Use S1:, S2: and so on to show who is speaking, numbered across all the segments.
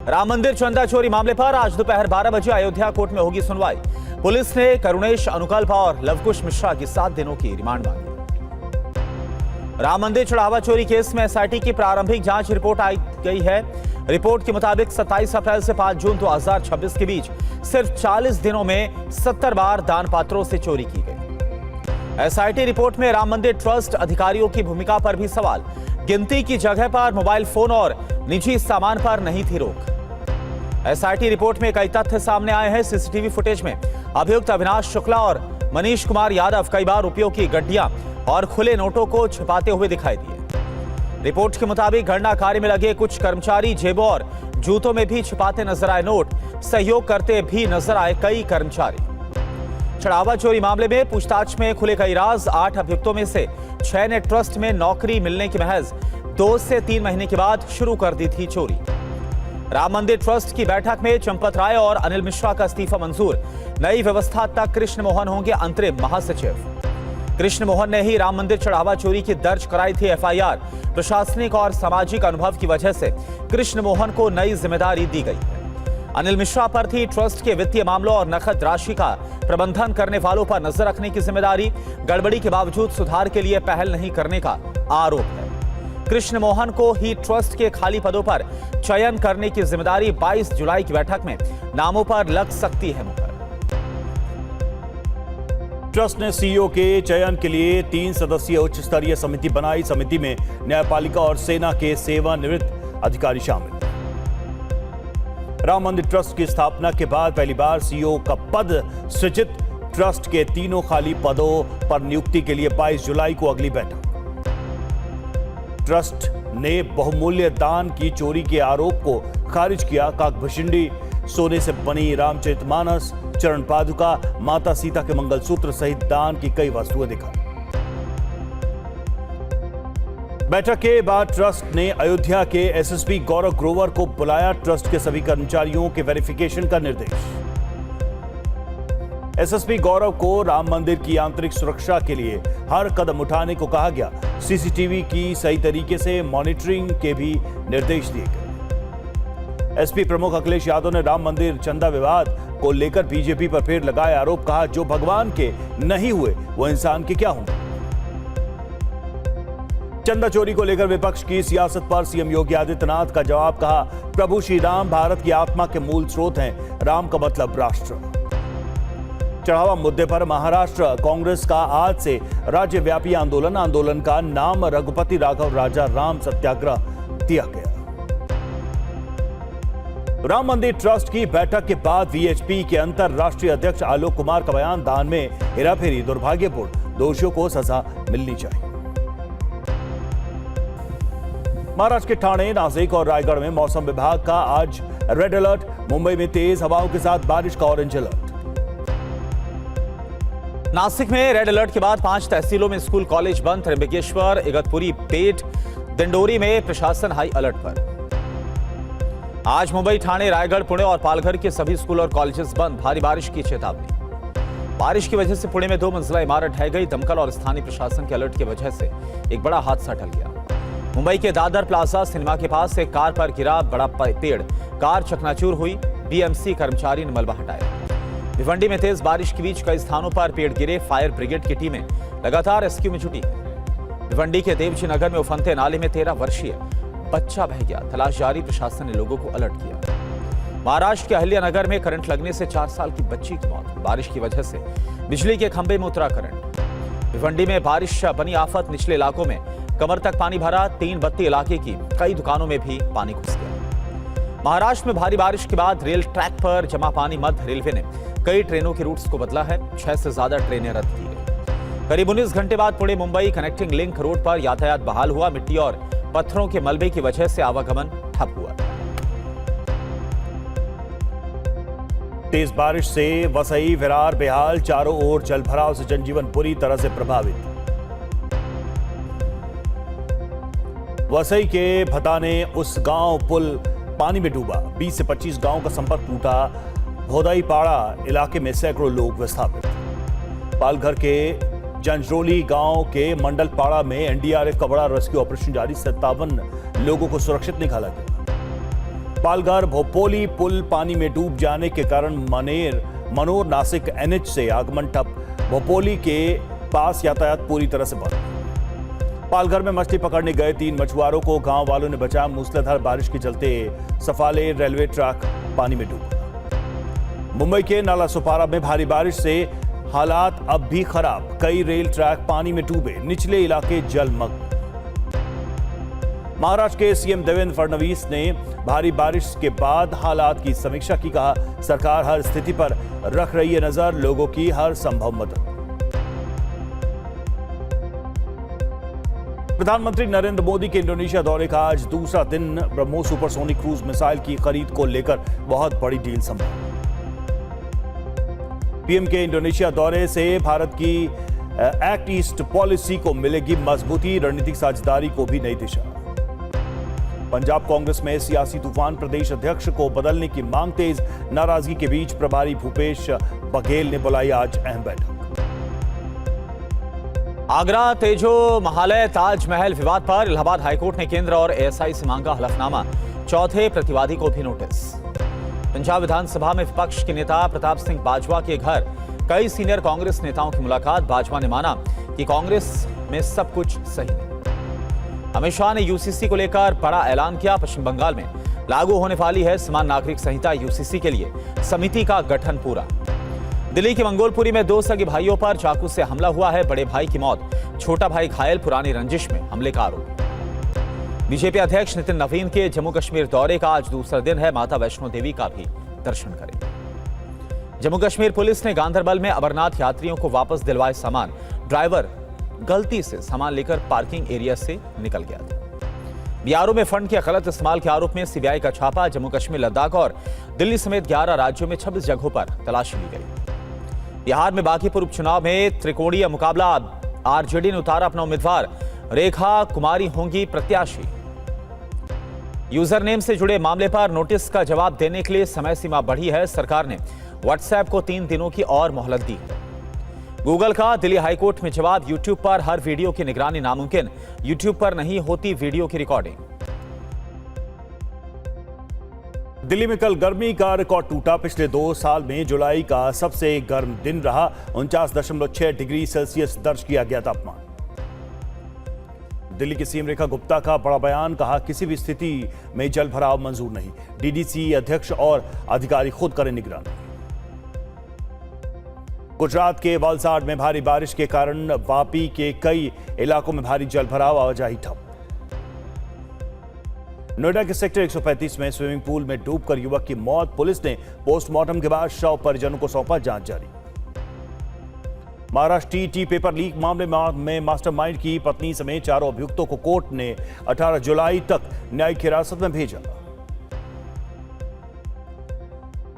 S1: राम मंदिर चंदा चोरी मामले पर आज दोपहर 12 बजे अयोध्या कोर्ट में होगी सुनवाई। पुलिस ने करुणेश अनुकल्प और लवकुश मिश्रा की 7 दिनों की रिमांड मांगी। राम मंदिर चढ़ावा चोरी केस में एसआईटी की प्रारंभिक जांच रिपोर्ट आई गई है। रिपोर्ट के मुताबिक 27 अप्रैल से 5 जून 2026 के बीच सिर्फ 40 दिनों में 70 बार दान पात्रों से चोरी की गई। एसआईटी रिपोर्ट में राम मंदिर ट्रस्ट अधिकारियों की भूमिका पर भी सवाल। गिनती की जगह पर मोबाइल फोन और निजी सामान पर नहीं थी रोक। एसआईटी रिपोर्ट में कई तथ्य सामने आए हैं। सीसीटीवी फुटेज में अभियुक्त अविनाश शुक्ला और मनीष कुमार यादव कई बार रुपयों की गड्डियां और खुले नोटों को छिपाते हुए दिखाई दिए। रिपोर्ट के मुताबिक गणना कार्य में लगे कुछ कर्मचारी जेबों और जूतों में भी छिपाते नजर आए नोट। सहयोग करते भी नजर आए कई कर्मचारी। चढ़ावा चोरी मामले में पूछताछ में खुले कई राज। 8 अभियुक्तों में से 6 ने ट्रस्ट में नौकरी मिलने के महज 2 से 3 महीने के बाद शुरू कर दी थी चोरी। राम मंदिर ट्रस्ट की बैठक में चंपत राय और अनिल मिश्रा का इस्तीफा मंजूर। नई व्यवस्था तक कृष्ण मोहन होंगे अंतरिम महासचिव। कृष्ण मोहन ने ही राम मंदिर चढ़ावा चोरी की दर्ज कराई थी एफआईआर। प्रशासनिक और सामाजिक अनुभव की वजह से कृष्ण मोहन को नई जिम्मेदारी दी गई है। अनिल मिश्रा पर थी ट्रस्ट के वित्तीय मामलों और नकद राशि का प्रबंधन करने वालों पर नजर रखने की जिम्मेदारी। गड़बड़ी के बावजूद सुधार के लिए पहल नहीं करने का आरोप है। कृष्ण मोहन को ही ट्रस्ट के खाली पदों पर चयन करने की जिम्मेदारी। 22 जुलाई की बैठक में नामों पर लग सकती है मुहर।
S2: ट्रस्ट ने सीईओ के चयन के लिए 3 सदस्यीय उच्च स्तरीय समिति बनाई। समिति में न्यायपालिका और सेना के सेवानिवृत्त अधिकारी शामिल। राम मंदिर ट्रस्ट की स्थापना के बाद पहली बार सीईओ का पद सृजित। ट्रस्ट के 3 खाली पदों पर नियुक्ति के लिए 22 जुलाई को अगली बैठक। ट्रस्ट ने बहुमूल्य दान की चोरी के आरोप को खारिज किया। काकभूषणी सोने से बनी रामचरितमानस, चरण पादुका, माता सीता के मंगलसूत्र सहित दान की कई वस्तुएं दिखाई। बैठक के बाद ट्रस्ट ने अयोध्या के एसएसपी गौरव ग्रोवर को बुलाया। ट्रस्ट के सभी कर्मचारियों के वेरिफिकेशन का निर्देश। एसएसपी गौरव को राम मंदिर की आंतरिक सुरक्षा के लिए हर कदम उठाने को कहा गया। सीसीटीवी की सही तरीके से मॉनिटरिंग के भी निर्देश दिए गए। एसपी प्रमुख अखिलेश यादव ने राम मंदिर चंदा विवाद को लेकर बीजेपी पर फिर लगाए आरोप। कहा, जो भगवान के नहीं हुए वो इंसान के क्या होंगे। चंदा चोरी को लेकर विपक्ष की सियासत पर सीएम योगी आदित्यनाथ का जवाब। कहा, प्रभु श्री राम भारत की आत्मा के मूल स्रोत हैं। राम का मतलब राष्ट्र। चढ़ावा मुद्दे पर महाराष्ट्र कांग्रेस का आज से राज्यव्यापी आंदोलन का नाम रघुपति राघव राजा राम सत्याग्रह दिया गया। राम मंदिर ट्रस्ट की बैठक के बाद वीएचपी के अंतरराष्ट्रीय अध्यक्ष आलोक कुमार का बयान। दान में हेराफेरी दुर्भाग्यपूर्ण, दोषियों को सजा मिलनी चाहिए। महाराष्ट्र के ठाणे, नासिक और रायगढ़ में मौसम विभाग का आज रेड अलर्ट। मुंबई में तेज हवाओं के साथ बारिश का ऑरेंज अलर्ट।
S1: नासिक में रेड अलर्ट के बाद 5 तहसीलों में स्कूल कॉलेज बंद। त्र्यंबकेश्वर, इगतपुरी, पेट, दिंडोरी में प्रशासन हाई अलर्ट पर। आज मुंबई, ठाणे, रायगढ़, पुणे और पालघर के सभी स्कूल और कॉलेजेस बंद। भारी बारिश की चेतावनी। बारिश की वजह से पुणे में 2 मंजिला इमारत ढह गई। दमकल और स्थानीय प्रशासन के अलर्ट की वजह से एक बड़ा हादसा टल गया। मुंबई के दादर प्लाजा सिनेमा के पास एक कार पर गिरा बड़ा पेड़। कार चकनाचूर हुई। बीएमसी कर्मचारी ने मलबा हटाया। भिवंडी में तेज बारिश के बीच कई स्थानों पर पेड़ गिरे। फायर ब्रिगेड की टीमें लगातार रेस्क्यू में जुटी। भिवंडी के देवजी नगर में उफनते नाले में 13 वर्षीय बच्चा बह गया। तलाश जारी। प्रशासन ने लोगों को अलर्ट किया। महाराष्ट्र के अहिल्यानगर में करंट लगने से 4 साल की बच्ची की मौत। बारिश की वजह से बिजली के खंभे में उतरा करंट। भिवंडी में बारिश बनी आफत। निचले इलाकों में कमर तक पानी भरा। 3 बत्ती इलाके की कई दुकानों में भी पानी घुस गया। महाराष्ट्र में भारी बारिश के बाद रेल ट्रैक पर जमा पानी। मध्य रेलवे ने कई ट्रेनों के रूट्स को बदला है। 6 से ज्यादा ट्रेनें रद्द की गई। करीब 19 घंटे बाद Pune Mumbai connecting link road पर यातायात बहाल हुआ। मिट्टी और पत्थरों के मलबे की वजह से आवागमन ठप हुआ।
S2: तेज बारिश से वसई, विरार, बेहाल चारों ओर जलभराव से जनजीवन बुरी तरह से प्रभावित। वसई के भताने उस गांव पुल पानी में डूबा। 20 से 25 गांव का संपर्क टूटा। भोदाईपाड़ा इलाके में सैकड़ों लोग विस्थापित। पालघर के जंजरोली गांव के मंडलपाड़ा में एनडीआरएफ का बड़ा रेस्क्यू ऑपरेशन जारी। 57 लोगों को सुरक्षित निकाला गया। पालघर भोपोली पुल पानी में डूब जाने के कारण मनोर नासिक एनएच से आगमन ठप। भोपोली के पास यातायात पूरी तरह से बंद। पालघर में मछली पकड़ने गए 3 मछुआरों को गांव वालों ने बचाया। मूसलाधार बारिश के चलते सफाले रेलवे ट्रैक पानी में डूबा। मुंबई के नाला सुपारा में भारी बारिश से हालात अब भी खराब। कई रेल ट्रैक पानी में डूबे, निचले इलाके जलमग्न। महाराष्ट्र के सीएम देवेंद्र फडणवीस ने भारी बारिश के बाद हालात की समीक्षा की। कहा, सरकार हर स्थिति पर रख रही है नजर, लोगों की हर संभव मदद। प्रधानमंत्री नरेंद्र मोदी के इंडोनेशिया दौरे का आज दूसरा दिन। ब्रह्मोस सुपरसोनिक क्रूज मिसाइल की खरीद को लेकर बहुत बड़ी डील संभव। पीएम के इंडोनेशिया दौरे से भारत की एक्ट ईस्ट पॉलिसी को मिलेगी मजबूती, रणनीतिक साझेदारी को भी नई दिशा। पंजाब कांग्रेस में सियासी तूफान, प्रदेश अध्यक्ष को बदलने की मांग तेज। नाराजगी के बीच प्रभारी भूपेश बघेल ने बुलाई आज अहम बैठक।
S1: आगरा तेजो महालय ताजमहल विवाद पर इलाहाबाद हाईकोर्ट ने केंद्र और एएसआई से मांगा हलफनामा। चौथे प्रतिवादी को भी नोटिस। पंजाब विधानसभा में विपक्ष के नेता प्रताप सिंह बाजवा के घर कई सीनियर कांग्रेस नेताओं की मुलाकात। बाजवा ने माना कि कांग्रेस में सब कुछ सही है। अमित शाह ने यूसीसी को लेकर बड़ा ऐलान किया। पश्चिम बंगाल में लागू होने वाली है समान नागरिक संहिता, यूसीसी के लिए समिति का गठन पूरा। दिल्ली के मंगोलपुरी में 2 सगे भाइयों पर चाकू से हमला हुआ है। बड़े भाई की मौत, छोटा भाई घायल, पुरानी रंजिश में हमले का आरोप। बीजेपी अध्यक्ष नितिन नवीन के जम्मू कश्मीर दौरे का आज दूसरा दिन है। माता वैष्णो देवी का भी दर्शन करेंगे। जम्मू कश्मीर पुलिस ने गांधरबल में अमरनाथ यात्रियों को वापस दिलवाए सामान। ड्राइवर गलती से सामान लेकर पार्किंग एरिया से निकल गया था। बीआरओ में फंड के गलत इस्तेमाल के आरोप में सीबीआई का छापा। जम्मू कश्मीर, लद्दाख और दिल्ली समेत 11 राज्यों में 26 जगहों पर तलाशी ली गई। बिहार में बांकीपुर उपचुनाव में त्रिकोणीय मुकाबला। आरजेडी ने उतारा अपना उम्मीदवार, रेखा कुमारी होंगी प्रत्याशी। यूजर नेम से जुड़े मामले पर नोटिस का जवाब देने के लिए समय सीमा बढ़ी है। सरकार ने व्हाट्सएप को 3 दिनों की और मोहलत दी। गूगल का दिल्ली हाईकोर्ट में जवाब, यूट्यूब पर हर वीडियो की निगरानी नामुमकिन। यूट्यूब पर नहीं होती वीडियो की रिकॉर्डिंग।
S2: दिल्ली में कल गर्मी का रिकॉर्ड टूटा। पिछले 2 साल में जुलाई का सबसे गर्म दिन रहा। 49.6 डिग्री सेल्सियस दर्ज किया गया तापमान। दिल्ली की सीएम रेखा गुप्ता का बड़ा बयान। कहा, किसी भी स्थिति में जल भराव मंजूर नहीं। डीडीसी अध्यक्ष और अधिकारी खुद करें निगरानी। गुजरात के वलसाड में भारी बारिश के कारण वापी के कई इलाकों में भारी जलभराव, आवाजाही ठप। नोएडा के सेक्टर 135 में स्विमिंग पूल में डूबकर युवक की मौत। पुलिस ने पोस्टमार्टम के बाद शव परिजनों को सौंपा, जांच जारी। महाराष्ट्र टीटी पेपर लीक मामले में मास्टरमाइंड की पत्नी समेत 4 अभियुक्तों को कोर्ट ने 18 जुलाई तक न्यायिक हिरासत में भेजा।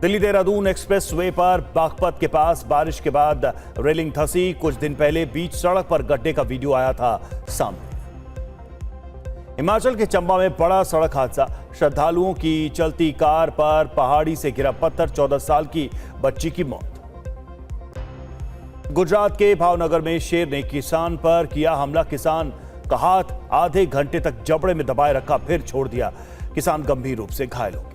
S2: दिल्ली देहरादून एक्सप्रेस वे पर बागपत के पास बारिश के बाद रेलिंग धंसी। कुछ दिन पहले बीच सड़क पर गड्ढे का वीडियो आया था सामने। हिमाचल के चंबा में बड़ा सड़क हादसा। श्रद्धालुओं की चलती कार पर पहाड़ी से गिरा पत्थर, 14 साल की बच्ची की मौत। गुजरात के भावनगर में शेर ने किसान पर किया हमला। किसान का हाथ आधे घंटे तक जबड़े में दबाए रखा, फिर छोड़ दिया। किसान गंभीर रूप से घायल हो गया।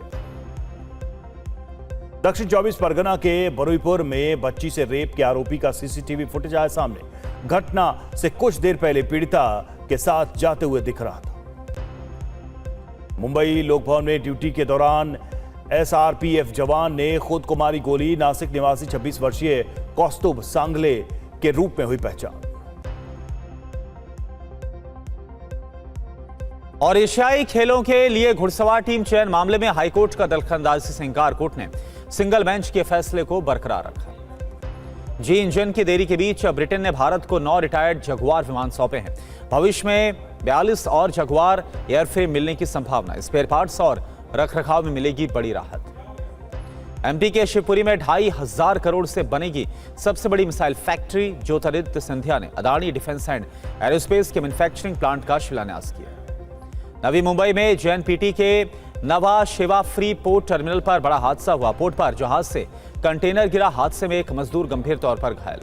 S2: दक्षिण 24 परगना के बरुईपुर में बच्ची से रेप के आरोपी का सीसीटीवी फुटेज आया सामने। घटना से कुछ देर पहले पीड़िता के साथ जाते हुए दिख रहा था। मुंबई लोकभवन में ड्यूटी के दौरान एसआरपीएफ जवान ने खुद को मारी गोली। नासिक निवासी 26 वर्षीय कौस्तुभ सांगले के रूप में हुई पहचान।
S1: और एशियाई खेलों के लिए घुड़सवार टीम चयन मामले में हाईकोर्ट का दखलंदाजी से इंकार। कोर्ट ने सिंगल बेंच के फैसले को बरकरार रखा। जी इंजन की देरी के बीच ब्रिटेन ने भारत को 9 रिटायर्ड जगुआर विमान सौंपे हैं। भविष्य में 42 और जगुआर एयरफ्रेम मिलने की संभावना। स्पेयर पार्ट्स और रखरखाव में मिलेगी बड़ी राहत। एमपी के शिवपुरी में 2,500 करोड़ से बनेगी सबसे बड़ी मिसाइल फैक्ट्री। ज्योतिरादित्य सिंधिया ने अदानी डिफेंस एंड एरोस्पेस के मैन्युफैक्चरिंग प्लांट का शिलान्यास किया। नवी मुंबई में जेएनपीटी के नवा शेवा फ्री पोर्ट टर्मिनल पर बड़ा हादसा हुआ। पोर्ट पर जहाज से कंटेनर गिरा। हादसे में एक मजदूर गंभीर तौर पर घायल।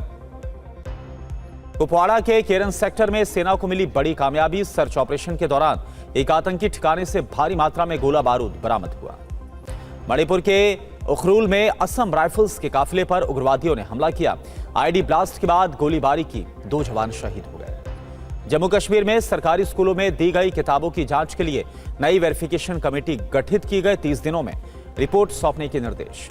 S1: कुपवाड़ा के केरन सेक्टर में सेना को मिली बड़ी कामयाबी। सर्च ऑपरेशन के दौरान एक आतंकी ठिकाने से भारी मात्रा में गोला बारूद बरामद हुआ। मणिपुर के उखरूल में असम राइफल्स के काफिले पर उग्रवादियों ने हमला किया। आईडी ब्लास्ट के बाद गोलीबारी की, 2 जवान शहीद हो गए। जम्मू कश्मीर में सरकारी स्कूलों में दी गई किताबों की जांच के लिए नई वेरिफिकेशन कमेटी गठित की गई। 30 दिनों में रिपोर्ट सौंपने के निर्देश।